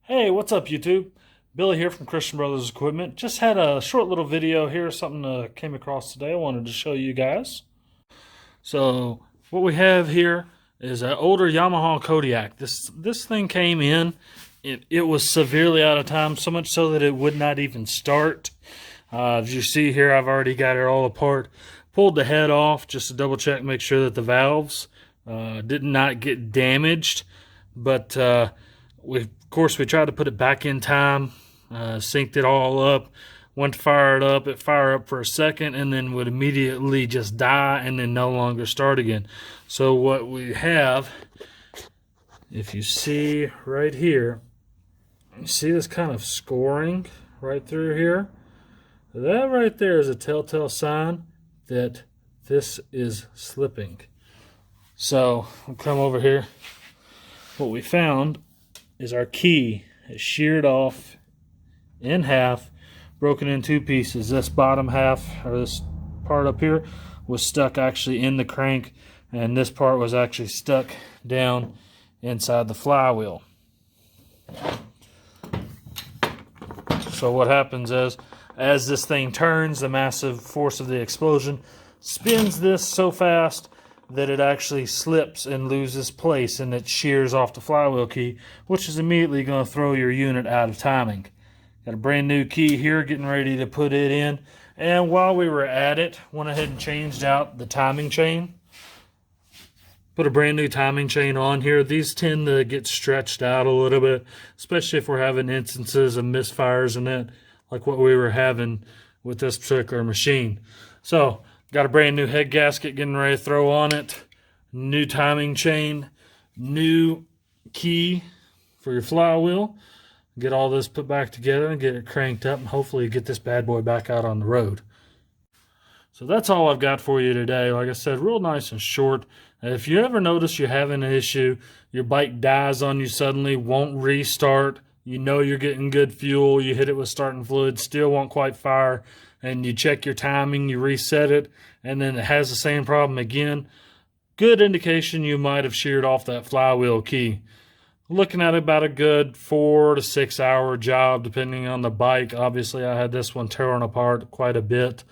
Hey, what's up, YouTube? Billy here from Christian Brothers Equipment. Just had a short little video here, something came across today I wanted to show you guys. So, what we have here is an older Yamaha Kodiak. This thing came in, it was severely out of time, so much so that it would not even start. As you see here, I've already got it all apart. Pulled the head off just to double check, make sure that the valves did not get damaged. But of course, we tried to put it back in time, synced it all up, went to fire it up. It fired up for a second and then would immediately just die and then no longer start again. So what we have, if you see right here, you see this kind of scoring right through here? That right there is a telltale sign that this is slipping. So we'll come over here. What we found is our key is sheared off in half, broken in two pieces. This bottom half, or this part up here, was stuck actually in the crank, and this part was actually stuck down inside the flywheel. So what happens is, as this thing turns, the massive force of the explosion spins this so fast that it actually slips and loses place, and it shears off the flywheel key, which is immediately going to throw your unit out of timing. Got a brand new key here, getting ready to put it in. And while we were at it, went ahead and changed out the timing chain. Put a brand new timing chain on here. These tend to get stretched out a little bit, especially if we're having instances of misfires and that, like what we were having with this particular machine. So, got a brand new head gasket getting ready to throw on it. New timing chain. New key for your flywheel. Get all this put back together and get it cranked up and hopefully get this bad boy back out on the road. So that's all I've got for you today. Like I said, real nice and short. If you ever notice you're having an issue, your bike dies on you suddenly, won't restart, you know you're getting good fuel, you hit it with starting fluid, still won't quite fire, and you check your timing, you reset it, and then it has the same problem again, good indication you might have sheared off that flywheel key. Looking at about a good 4 to 6 hour job depending on the bike. Obviously I had this one torn apart quite a bit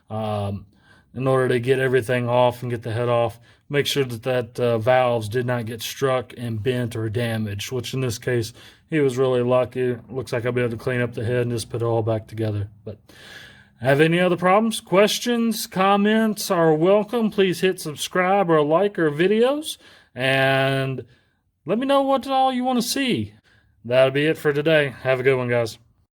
in order to get everything off and get the head off. Make sure that valves did not get struck and bent or damaged, which in this case he was really lucky. Looks like I'll be able to clean up the head and just put it all back together. But have any other problems, questions, comments are welcome. Please hit subscribe or like our videos and let me know what all you want to see. That'll be it for today. Have a good one, guys.